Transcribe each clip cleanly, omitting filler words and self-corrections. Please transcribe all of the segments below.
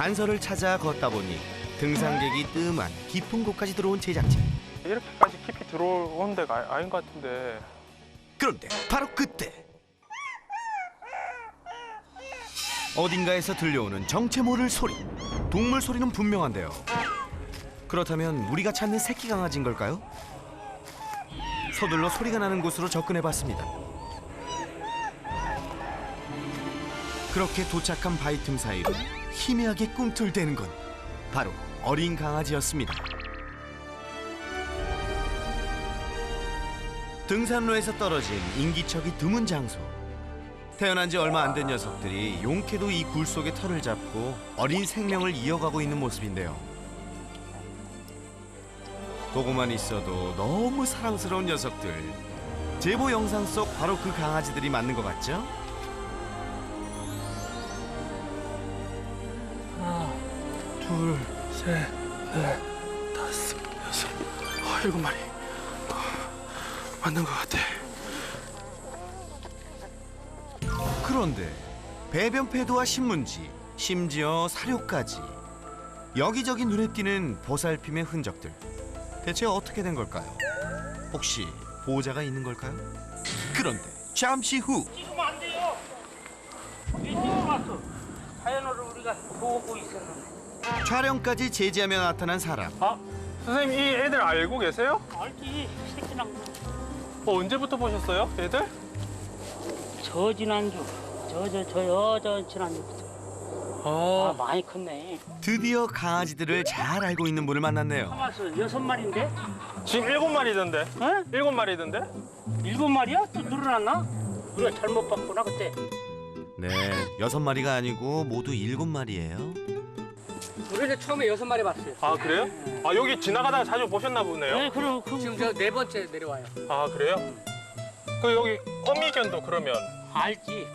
단서를 찾아 걷다 보니 등산객이 뜸한 깊은 곳까지 들어온 제작진. 이렇게까지 깊이 들어온 데가 아닌 것 같은데. 그런데 바로 그때 어딘가에서 들려오는 정체 모를 소리. 동물 소리는 분명한데요. 그렇다면 우리가 찾는 새끼 강아지인 걸까요? 서둘러 소리가 나는 곳으로 접근해봤습니다. 그렇게 도착한 바위 틈 사이로 희미하게 꿈틀대는 건 바로 어린 강아지였습니다. 등산로에서 떨어진 인기척이 드문 장소. 태어난 지 얼마 안 된 녀석들이 용케도 이 굴 속의 털을 잡고 어린 생명을 이어가고 있는 모습인데요. 보고만 있어도 너무 사랑스러운 녀석들. 제보 영상 속 바로 그 강아지들이 맞는 것 같죠? 하나, 둘, 셋, 넷, 다섯, 여섯, 7마리. 맞는 것 같아. 그런데 배변 패드와 신문지, 심지어 사료까지 여기저기 눈에 띄는 보살핌의 흔적들. 대체 어떻게 된 걸까요? 혹시 보호자가 있는 걸까요? 그런데 잠시 후 찍으면 안 돼요. 이쪽으로 왔어. 자연어를 우리가 보고 있었는데. 촬영까지 제지하며 나타난 사람. 아, 선생님 이 애들 알고 계세요? 알지? 새끼랑 언제부터 보셨어요, 애들? 저 지난주, 저 지난주부터. 아, 많이 컸네. 드디어 강아지들을 잘 알고 있는 분을 만났네요. 가만있어, 6마리인데? 지금 7마리던데. 어? 7마리던데? 7마리야? 또 늘어났나? 우리가 잘못 봤구나 그때. 네, 6마리가 아니고 모두 7마리예요. 우리는 처음에 6마리 봤어요. 아, 그래요? 아, 여기 지나가다가 자주 보셨나 보네요. 네, 그럼 지금 저 4번째 내려와요. 아, 그래요? 그 여기 어미견도 그러면. 알지.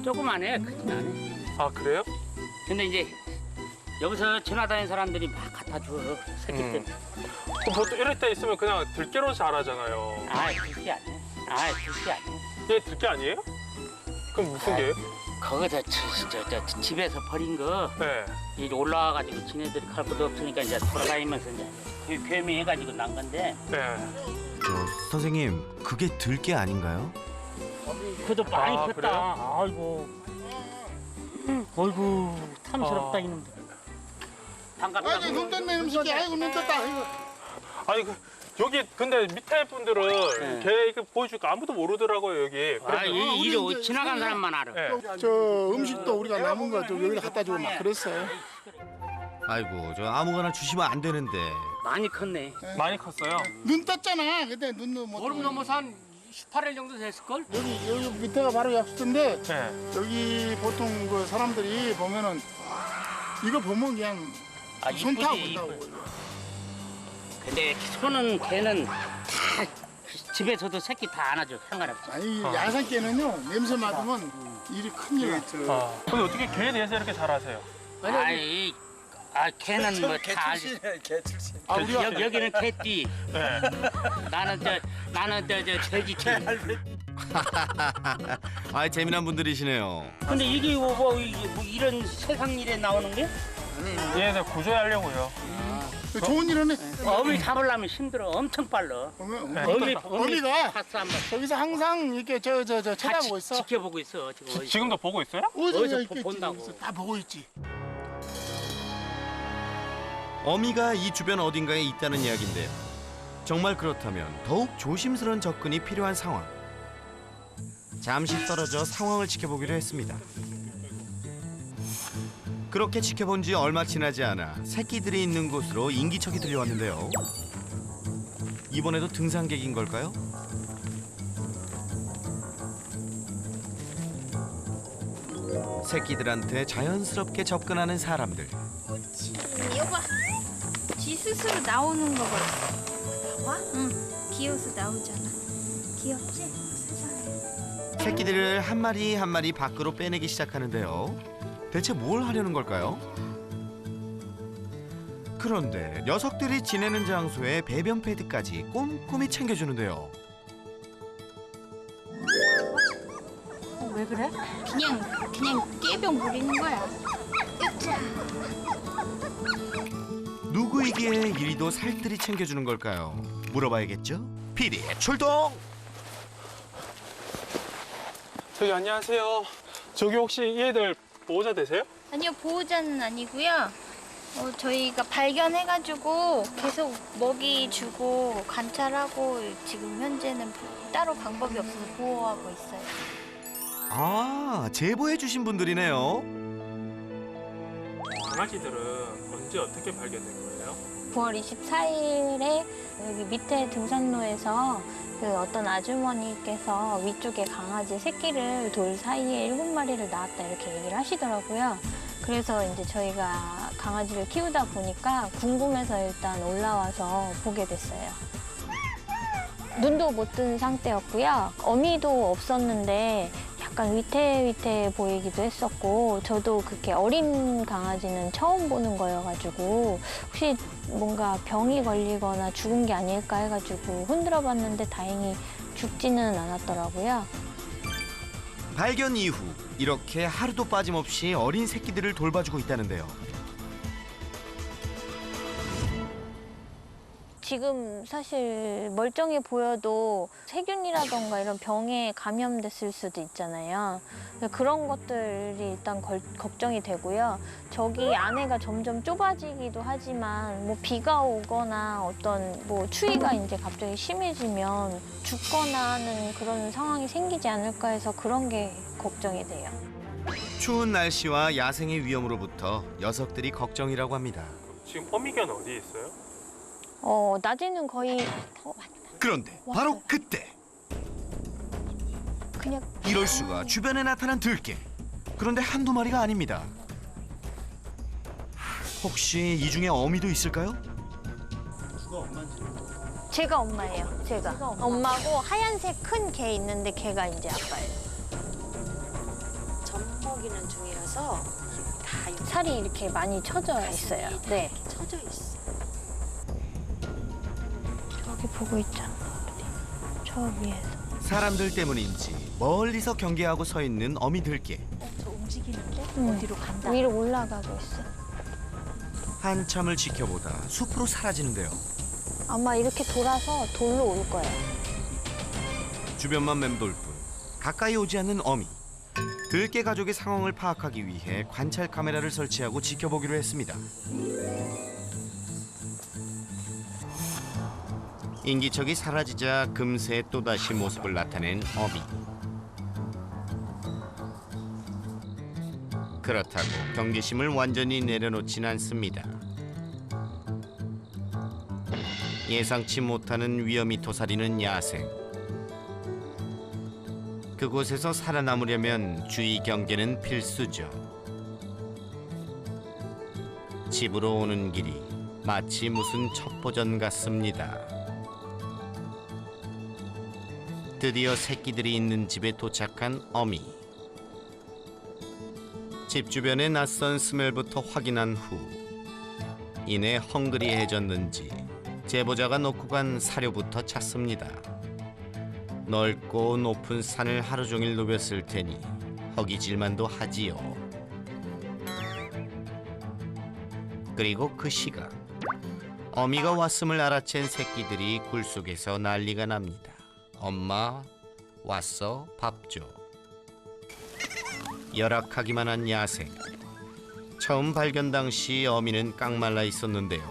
조그만해, 크진 않아. 아, 그래요? 근데 이제 여기서 지나다니는 사람들이 막 갖다 줘, 새끼들. 그럼 보통 이럴 때 있으면 그냥 들깨로 자라잖아요. 아이, 그게 아니야. 아이, 그게 아니야. 얘 들깨 아니에요? 그럼 무슨 개예요? 거기서 집에서 버린 거 네. 이제 올라와가지고 지네들이 갈 것도 없으니까 이제 돌아다니면서 이제 괴미해가지고 난 건데 네. 선생님, 그게 들개 아닌가요? 그래도 많이 아, 컸다. 그래요? 아이고, 어이구 탐스럽다 이놈들. 반갑다. 아이고 눈 떴네 음식이 아이고 눈 떴다 아이고. 아니 여기 근데 밑에 분들은 네. 걔 이거 보여줄까 아무도 모르더라고요 여기. 아, 이 우리 이제 지나간 사람만 알아. 네. 저 음식도 우리가 남은 거 좀 여기다 갖다 주고 막 그랬어요. 아이고, 저 아무거나 주시면 안 되는데. 많이 컸네. 많이 컸어요. 눈 떴잖아. 근데 눈도 못. 얼음 넘어서 한 18일 정도 됐을걸? 여기 밑에가 바로 약수인데 네. 여기 보통 그 사람들이 보면은 이거 보면 그냥 아, 손 타고 이쁘지, 본다고. 근데 손은 걔는 다 집에서도 새끼 다 안아줘. 상관없어. 아니 야산개는요 냄새 맡으면 일이 큰일 나. 아. 근데 어떻게 걔에 대해서 이렇게 잘 아세요? 아이, 걔는 뭐 다 알지. 아 우리가 여기는 개띠. 네. 나는 저 돼지띠. 아, 재미난 분들이시네요. 근데 이게 뭐 이런 세상 일에 나오는 게? 얘네들 구조하려고요. 좋은 일은 해. 어미 잡으려면 힘들어. 엄청 빨라. 어미가 봤어 한번. 저기서 항상 이렇게 저 쳐다보고 있어. 지켜보고 있어 지금. 지금도 보고 있어요? 어디서 있겠지, 본다고. 여기서 다 보고 있지. 어미가 이 주변 어딘가에 있다는 이야기인데요. 정말 그렇다면 더욱 조심스러운 접근이 필요한 상황. 잠시 떨어져 상황을 지켜보기로 했습니다. 그렇게 지켜본 지 얼마 지나지 않아 새끼들이 있는 곳으로 인기척이 들려왔는데요. 이번에도 등산객인 걸까요? 새끼들한테 자연스럽게 접근하는 사람들. 여봐, 지 스스로 나오는 거 봐. 나와? 응, 기어서 나오잖아. 귀엽지? 세상에. 새끼들을 한 마리 한 마리 밖으로 빼내기 시작하는데요. 대체 뭘 하려는 걸까요? 그런데 녀석들이 지내는 장소에 배변 패드까지 꼼꼼히 챙겨주는데요. 왜 그래? 그냥 떼병 부리는 거야. 누구이기에 이리도 살뜰히 챙겨주는 걸까요? 물어봐야겠죠? PD 출동! 저기 안녕하세요. 저기 혹시 이 애들 보호자 되세요? 아니요, 보호자는 아니고요. 저희가 발견해가지고 계속 먹이 주고 관찰하고 지금 현재는 따로 방법이 없어서 보호하고 있어요. 아, 제보해주신 분들이네요. 강아지들은 언제 어떻게 발견된 거예요? 9월 24일에 여기 밑에 등산로에서 그 어떤 아주머니께서 위쪽에 강아지 새끼를 돌 사이에 7마리를 낳았다 이렇게 얘기를 하시더라고요. 그래서 이제 저희가 강아지를 키우다 보니까 궁금해서 일단 올라와서 보게 됐어요. 눈도 못 뜬 상태였고요. 어미도 없었는데 약간 위태위태 보이기도 했었고 저도 그렇게 어린 강아지는 처음 보는 거여가지고 혹시 뭔가 병이 걸리거나 죽은 게 아닐까 해가지고 흔들어 봤는데 다행히 죽지는 않았더라고요. 발견 이후 이렇게 하루도 빠짐없이 어린 새끼들을 돌봐주고 있다는데요. 지금 사실 멀쩡해 보여도 세균이라던가 이런 병에 감염됐을 수도 있잖아요. 그런 것들이 일단 걱정이 되고요. 저기 안에가 점점 좁아지기도 하지만 뭐 비가 오거나 어떤 뭐 추위가 이제 갑자기 심해지면 죽거나 하는 그런 상황이 생기지 않을까 해서 그런 게 걱정이 돼요. 추운 날씨와 야생의 위험으로부터 녀석들이 걱정이라고 합니다. 지금 어미견 어디에 있어요? 낮에는 거의 그런데 바로 그때 그냥 이럴 수가 주변에 나타난 들개. 그런데 한두 마리가 아닙니다. 혹시 이 중에 어미도 있을까요? 제가 엄마예요. 제가 엄마고 하얀색 큰 개 있는데 걔가 이제 아빠예요. 젖먹이는 중이라서 다 살이 이렇게 많이 쳐져 있어요. 네. 쳐져 있어. 저기 보고 있잖아. 저 위에서. 사람들 때문인지 멀리서 경계하고 서 있는 어미 들개. 저 움직이는데 어디로 간다. 위로 올라가고 있어. 한참을 지켜보다 숲으로 사라지는데요. 아마 이렇게 돌아서 돌로 올 거예요. 주변만 맴돌 뿐 가까이 오지 않는 어미. 들개 가족의 상황을 파악하기 위해 관찰 카메라를 설치하고 지켜보기로 했습니다. 인기척이 사라지자 금세 또다시 모습을 나타낸 어미. 그렇다고 경계심을 완전히 내려놓진 않습니다. 예상치 못하는 위험이 도사리는 야생. 그곳에서 살아남으려면 주의 경계는 필수죠. 집으로 오는 길이 마치 무슨 첩보전 같습니다. 드디어 새끼들이 있는 집에 도착한 어미. 집 주변의 낯선 스멜부터 확인한 후 이내 헝그리해졌는지 제보자가 놓고 간 사료부터 찾습니다. 넓고 높은 산을 하루 종일 누볐을 테니 허기질만도 하지요. 그리고 그 시각 어미가 왔음을 알아챈 새끼들이 굴속에서 난리가 납니다. 엄마 왔어, 밥 줘. 열악하기만 한 야생. 처음 발견 당시 어미는 깡말라 있었는데요.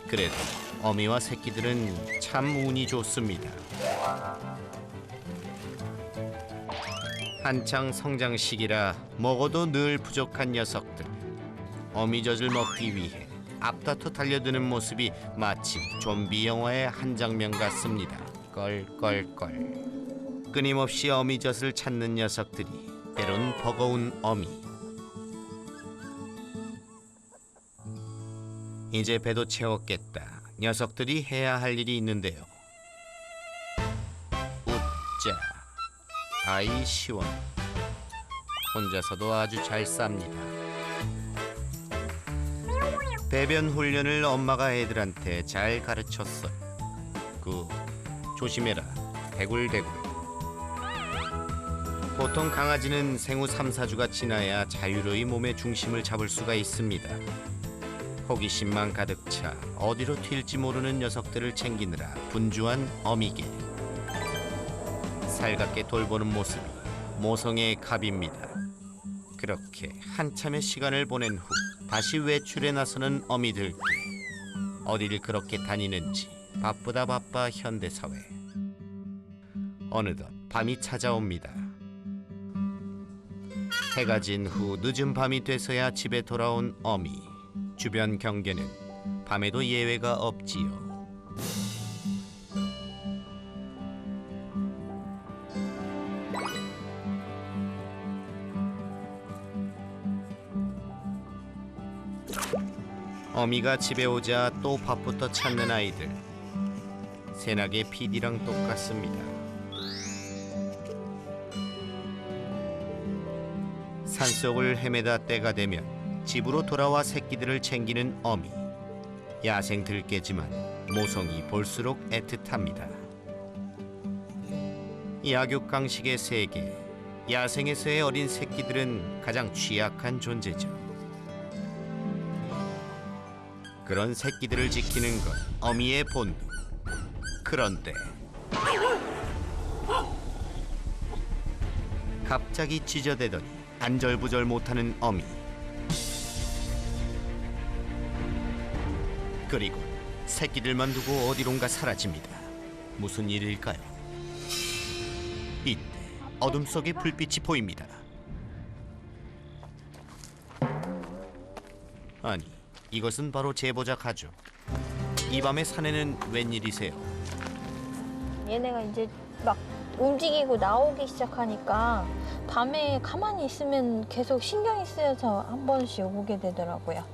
그래도 어미와 새끼들은 참 운이 좋습니다. 한창 성장 시기라 먹어도 늘 부족한 녀석들. 어미젖을 먹기 위해 앞다퉈 달려드는 모습이 마치 좀비 영화의 한 장면 같습니다. 껄껄껄. 끊임없이 어미젖을 찾는 녀석들이 때론 버거운 어미. 이제 배도 채웠겠다. 녀석들이 해야 할 일이 있는데요. 웃자. 아이 시원. 혼자서도 아주 잘 쌉니다. 배변 훈련을 엄마가 애들한테 잘 가르쳤어요. 조심해라. 대굴대굴. 보통 강아지는 생후 3, 4주가 지나야 자유로이 몸의 중심을 잡을 수가 있습니다. 호기심만 가득 차 어디로 튈지 모르는 녀석들을 챙기느라 분주한 어미개. 살갑게 돌보는 모습이 모성의 갑입니다. 그렇게 한참의 시간을 보낸 후 다시 외출에 나서는 어미들끼. 어딜 그렇게 다니는지 바쁘다 바빠 현대사회. 어느덧 밤이 찾아옵니다. 해가 진 후 늦은 밤이 돼서야 집에 돌아온 어미. 주변 경계는 밤에도 예외가 없지요. 어미가 집에 오자 또 밥부터 찾는 아이들. 새나개 PD랑 똑같습니다. 산속을 헤매다 때가 되면 집으로 돌아와 새끼들을 챙기는 어미. 야생 들깨지만 모성이 볼수록 애틋합니다. 약육강식의 세계, 야생에서의 어린 새끼들은 가장 취약한 존재죠. 그런 새끼들을 지키는 건 어미의 본능. 그런데 갑자기 찢어대더니 안절부절 못하는 어미. 그리고 새끼들만 두고 어디론가 사라집니다. 무슨 일일까요? 이때 어둠 속에 불빛이 보입니다. 아니, 이것은 바로 제보자 가족. 이 밤의 산에는 웬일이세요? 얘네가 이제 막 움직이고 나오기 시작하니까 밤에 가만히 있으면 계속 신경이 쓰여서 한 번씩 오게 되더라고요.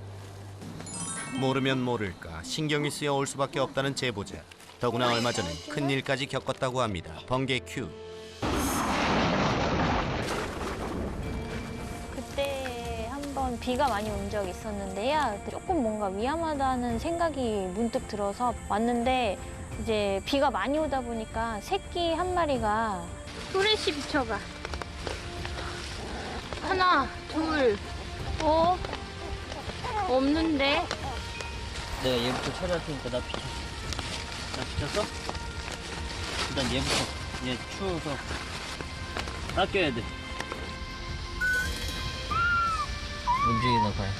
모르면 모를까 신경이 쓰여 올 수밖에 없다는 제보자. 더구나 얼마 전엔 큰일까지 겪었다고 합니다. 번개 큐. 그때 한번 비가 많이 온 적이 있었는데요. 조금 뭔가 위험하다는 생각이 문득 들어서 왔는데 이제 비가 많이 오다 보니까 새끼 한 마리가 후레쉬 비춰봐. 하나, 둘, 없는데? 내가 얘부터 처리할 테니까 나 비춰. 나 비쳤어? 일단 얘부터. 얘 추워서 아껴야 돼. 움직이나 봐요.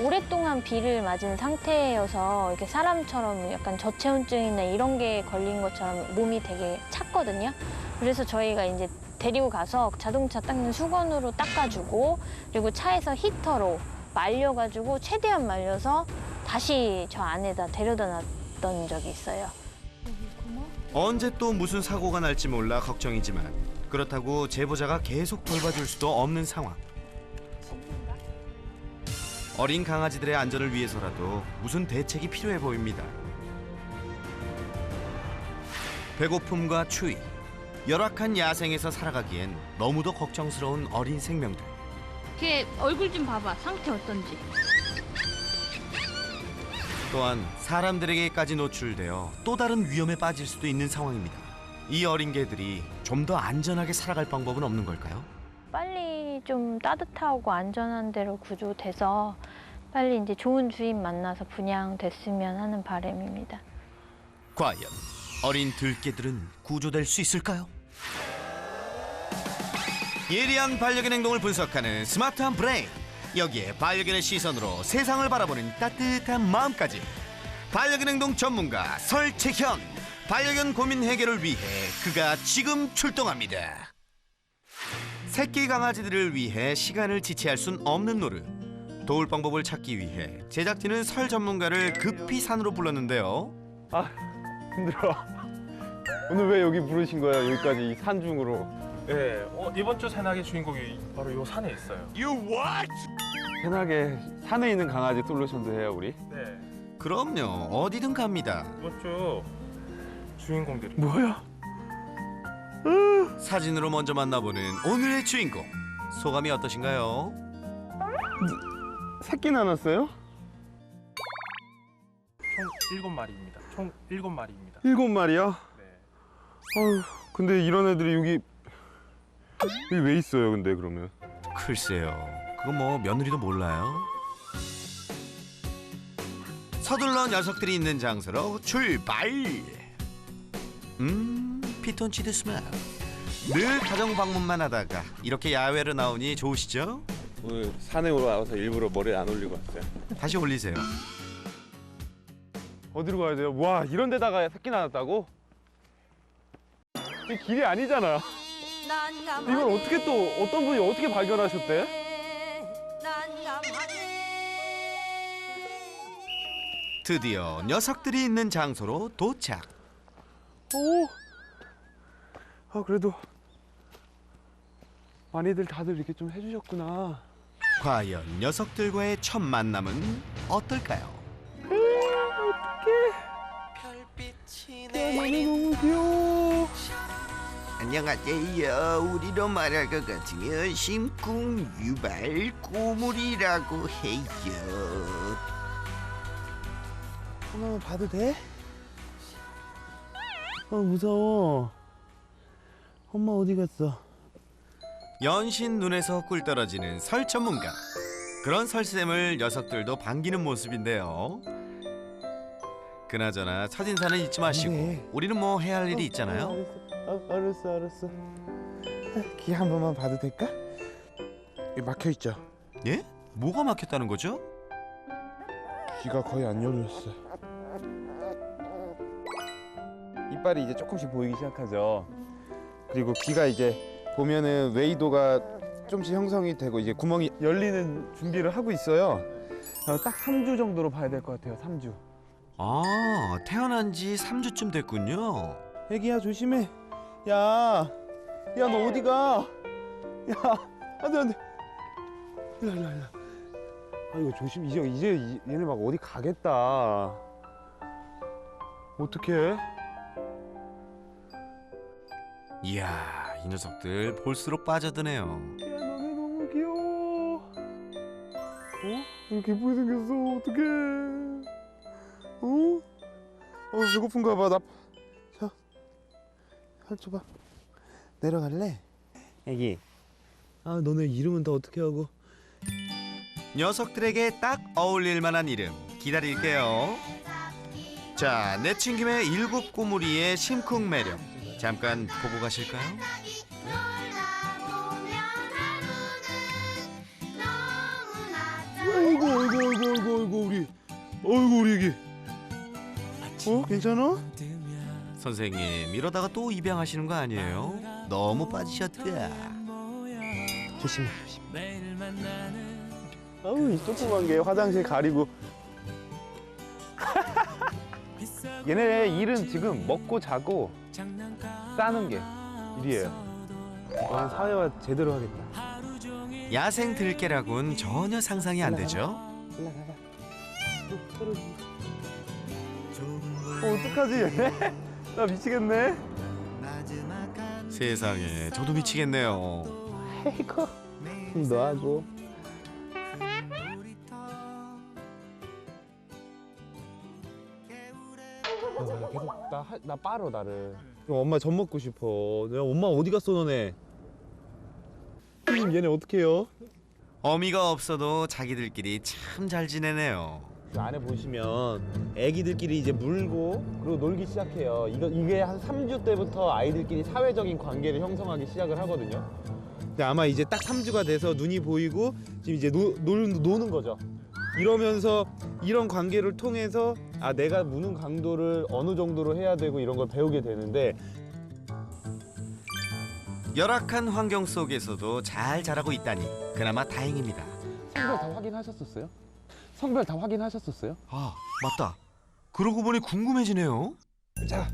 오랫동안 비를 맞은 상태여서 이렇게 사람처럼 약간 저체온증이나 이런 게 걸린 것처럼 몸이 되게 찼거든요. 그래서 저희가 이제 데리고 가서 자동차 닦는 수건으로 닦아주고 그리고 차에서 히터로 말려가지고 최대한 말려서 다시 저 안에다 데려다 놨던 적이 있어요. 언제 또 무슨 사고가 날지 몰라 걱정이지만 그렇다고 제보자가 계속 돌봐줄 수도 없는 상황. 어린 강아지들의 안전을 위해서라도 무슨 대책이 필요해 보입니다. 배고픔과 추위, 열악한 야생에서 살아가기엔 너무도 걱정스러운 어린 생명들. 걔 얼굴 좀 봐봐. 상태 어떤지. 또한 사람들에게까지 노출되어 또 다른 위험에 빠질 수도 있는 상황입니다. 이 어린 개들이 좀 더 안전하게 살아갈 방법은 없는 걸까요? 빨리 좀 따뜻하고 안전한 데로 구조돼서 빨리 이제 좋은 주인 만나서 분양됐으면 하는 바람입니다. 과연 어린 들개들은 구조될 수 있을까요? 예리한 반려견 행동을 분석하는 스마트한 브레인. 여기에 반려견의 시선으로 세상을 바라보는 따뜻한 마음까지. 반려견 행동 전문가 설채현. 반려견 고민 해결을 위해 그가 지금 출동합니다. 새끼 강아지들을 위해 시간을 지체할 순 없는 노릇. 도울 방법을 찾기 위해 제작진은 설 전문가를 급히 산으로 불렀는데요. 힘들어. 오늘 왜 여기 부르신 거예요? 여기까지 이 산중으로. 네, 이번 주 새나개 주인공이 바로 요 산에 있어요. You what? 편하게 산에 있는 강아지 솔루션도 해요, 우리? 네, 그럼요. 어디든 갑니다. 이번 주 주인공들이. 뭐야? 사진으로 먼저 만나보는 오늘의 주인공. 소감이 어떠신가요? 새끼 나눴어요? 총 7마리입니다. 총 7마리입니다. 7마리요? 네. 어휴, 근데 이런 애들이 여기 여기 왜 있어요, 근데 그러면? 글쎄요, 그거 뭐 며느리도 몰라요. 서둘러 녀석들이 있는 장소로 출발. 피톤치드 스멜. 늘 가정 방문만 하다가 이렇게 야외로 나오니 좋으시죠? 오늘 산에 올라와서 일부러 머리 안 올리고 왔어요. 다시 올리세요. 어디로 가야 돼요? 와, 이런 데다가 새끼 낳았다고? 이 길이 아니잖아. 이걸 어떻게 또 어떤 분이 어떻게 발견하셨대? 드디어 녀석들이 있는 장소로 도착. 오. 아, 그래도 많이들 다들 이렇게 좀 해주셨구나. 과연 녀석들과의 첫 만남은 어떨까요? 너무 귀여워. 안녕하세요. 우리로 말할 것 같으면 심쿵 유발 꼬물이라고 해요. 하나만 봐도 돼? 무서워. 엄마 어디 갔어? 연신 눈에서 꿀 떨어지는 설 전문가. 그런 설쌤을 녀석들도 반기는 모습인데요. 그나저나 첫인사는 잊지 마시고 네. 우리는 뭐 해야 할 일이 있잖아요. 알았어. 귀 한 번만 봐도 될까? 여기 막혀 있죠? 예? 뭐가 막혔다는 거죠? 귀가 거의 안 열렸어. 이빨이 이제 조금씩 보이기 시작하죠. 그리고 귀가 이제 보면은 웨이도가 조금씩 형성이 되고 이제 구멍이 열리는 준비를 하고 있어요. 딱 3주 정도로 봐야 될 것 같아요. 3주. 아, 태어난 지 3주쯤 됐군요. 애기야 조심해. 야 너 어디 가? 야, 안돼. 일로. 아, 이거 조심. 이제 얘네 막 어디 가겠다. 어떡해? 이야, 이 녀석들 볼수록 빠져드네요. 야, 너네 너무 귀여워. 이렇게 예쁘게 생겼어. 어떡해. 배고픈가 봐. 자, 할 줘봐. 내려갈래? 애기. 너네 이름은 다 어떻게 하고? 녀석들에게 딱 어울릴 만한 이름 기다릴게요. 자, 내친 김에 7 꼬물이의 심쿵 매력 잠깐 보고 가실까요? 아이고 우리 애기. 괜찮아? 선생님, 이러다가 또 입양하시는 거 아니에요? 너무 빠지셨다. 조심해. 이 조그만 게 화장실 가리고. 얘네 일은 지금 먹고 자고 싸는 게 일이에요. 난 사회화 제대로 하겠다. 야생 들깨라고는 전혀 상상이 안 되죠? 올라가봐. 어떡하지 얘네? 나 미치겠네. 세상에, 저도 미치겠네요. 아이고 너하고. 계속 나 빨어 나를. 엄마 젖 먹고 싶어. 내가 엄마 어디 갔어 너네? 얘네 어떻게 해요? 어미가 없어도 자기들끼리 참 잘 지내네요. 안에 보시면 애기들끼리 이제 물고 그리고 놀기 시작해요. 이게 한 3주 때부터 아이들끼리 사회적인 관계를 형성하기 시작을 하거든요. 근데 아마 이제 딱 3주가 돼서 눈이 보이고 지금 이제 노는 거죠. 이러면서 이런 관계를 통해서 내가 무는 강도를 어느 정도로 해야 되고 이런 걸 배우게 되는데, 열악한 환경 속에서도 잘 자라고 있다니 그나마 다행입니다. 성별 다 확인하셨었어요? 성별 다 확인하셨었어요? 아, 맞다. 그러고 보니 궁금해지네요. 자,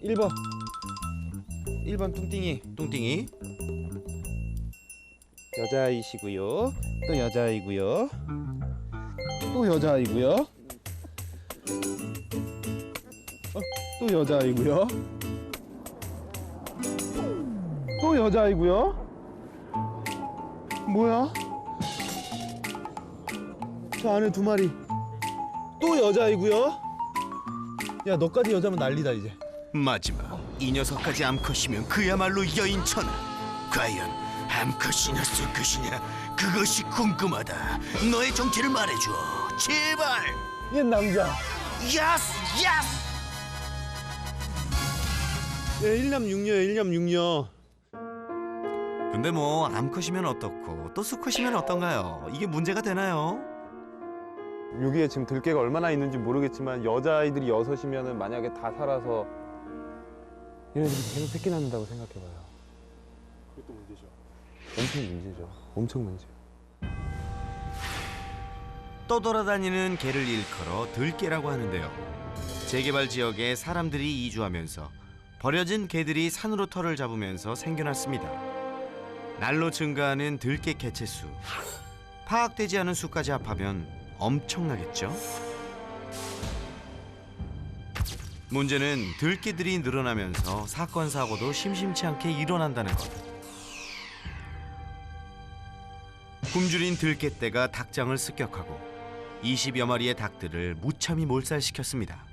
1번 뚱띵이. 뚱띵이. 여자아이시고요. 또 여자아이고요. 또 여자아이고요. 또 여자아이고요. 또 여자아이고요. 뭐야? 저 안에 2마리. 또 여자아이고요. 야, 너까지 여자면 난리다 이제. 마지막 이 녀석까지 암컷이면 그야말로 여인천하. 과연 암컷이냐 수컷이냐 그것이 궁금하다. 너의 정체를 말해줘. 제발. 옛 남자. 야스 야스. 예, 일남육녀예요, 일남육녀. 근데 뭐 암컷이면 어떻고 또 수컷이면 어떤가요? 이게 문제가 되나요? 여기에 지금 들깨가 얼마나 있는지 모르겠지만 여자아이들이 6이면은 만약에 다 살아서 얘네들이 계속 새끼 낳는다고 생각해봐요. 그것도 문제죠. 엄청 문제죠. 엄청 문제. 떠돌아다니는 개를 일컬어 들개라고 하는데요. 재개발 지역에 사람들이 이주하면서 버려진 개들이 산으로 털을 잡으면서 생겨났습니다. 날로 증가하는 들개 개체수. 파악되지 않은 수까지 합하면 엄청나겠죠? 문제는 들개들이 늘어나면서 사건 사고도 심심치 않게 일어난다는 것. 굶주린 들개떼가 닭장을 습격하고 20여 마리의 닭들을 무참히 몰살시켰습니다.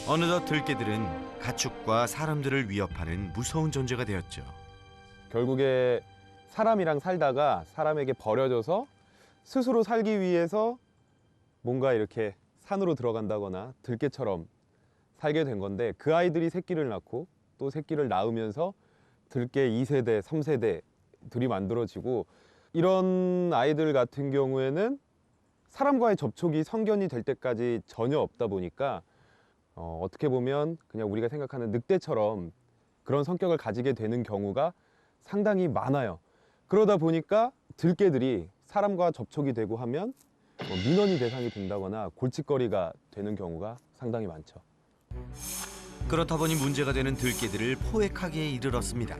어느덧 들개들은 가축과 사람들을 위협하는 무서운 존재가 되었죠. 결국에 사람이랑 살다가 사람에게 버려져서 스스로 살기 위해서 뭔가 이렇게 산으로 들어간다거나 들개처럼 살게 된 건데 그 아이들이 새끼를 낳고 또 새끼를 낳으면서 들개 2세대, 3세대들이 만들어지고 이런 아이들 같은 경우에는 사람과의 접촉이 성견이 될 때까지 전혀 없다 보니까 어떻게 보면 그냥 우리가 생각하는 늑대처럼 그런 성격을 가지게 되는 경우가 상당히 많아요. 그러다 보니까 들개들이 사람과 접촉이 되고 하면 민원이 대상이 된다거나 골칫거리가 되는 경우가 상당히 많죠. 그렇다 보니 문제가 되는 들개들을 포획하기에 이르렀습니다.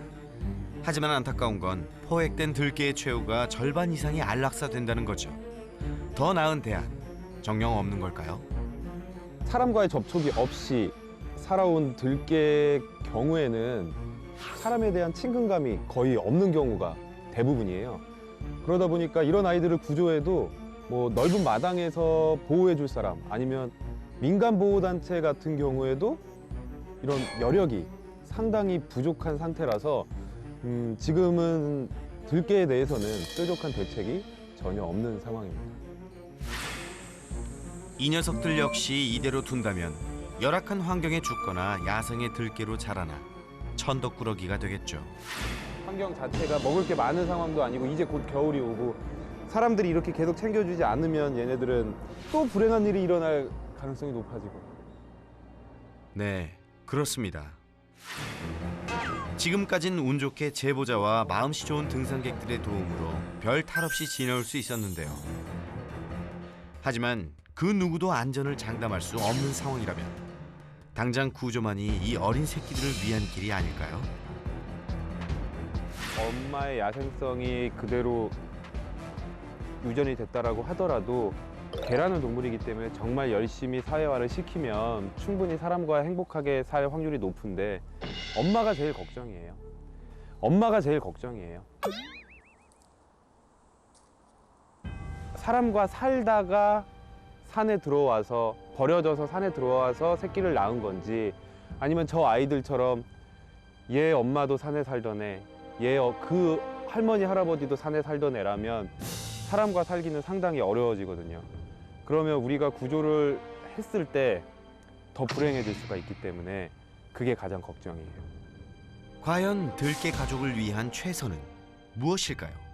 하지만 안타까운 건 포획된 들개의 최후가 절반 이상이 안락사된다는 거죠. 더 나은 대안, 정녕 없는 걸까요? 사람과의 접촉이 없이 살아온 들개의 경우에는 사람에 대한 친근감이 거의 없는 경우가 대부분이에요. 그러다 보니까 이런 아이들을 구조해도 뭐 넓은 마당에서 보호해 줄 사람 아니면 민간보호단체 같은 경우에도 이런 여력이 상당히 부족한 상태라서 지금은 들개에 대해서는 뾰족한 대책이 전혀 없는 상황입니다. 이 녀석들 역시 이대로 둔다면 열악한 환경에 죽거나 야생의 들개로 자라나 천덕꾸러기가 되겠죠. 환경 자체가 먹을 게 많은 상황도 아니고 이제 곧 겨울이 오고 사람들이 이렇게 계속 챙겨주지 않으면 얘네들은 또 불행한 일이 일어날 가능성이 높아지고. 네, 그렇습니다. 지금까진 운 좋게 제보자와 마음씨 좋은 등산객들의 도움으로 별 탈 없이 지내올 수 있었는데요. 하지만 그 누구도 안전을 장담할 수 없는 상황이라면 당장 구조만이 이 어린 새끼들을 위한 길이 아닐까요? 엄마의 야생성이 그대로 유전이 됐다라고 하더라도 개라는 동물이기 때문에 정말 열심히 사회화를 시키면 충분히 사람과 행복하게 살 확률이 높은데 엄마가 제일 걱정이에요. 엄마가 제일 걱정이에요. 사람과 살다가 산에 들어와서 버려져서 산에 들어와서 새끼를 낳은 건지 아니면 저 아이들처럼 얘 엄마도 산에 살던 애, 그 할머니 할아버지도 산에 살던 애라면 사람과 살기는 상당히 어려워지거든요. 그러면 우리가 구조를 했을 때 더 불행해질 수가 있기 때문에 그게 가장 걱정이에요. 과연 들개 가족을 위한 최선은 무엇일까요?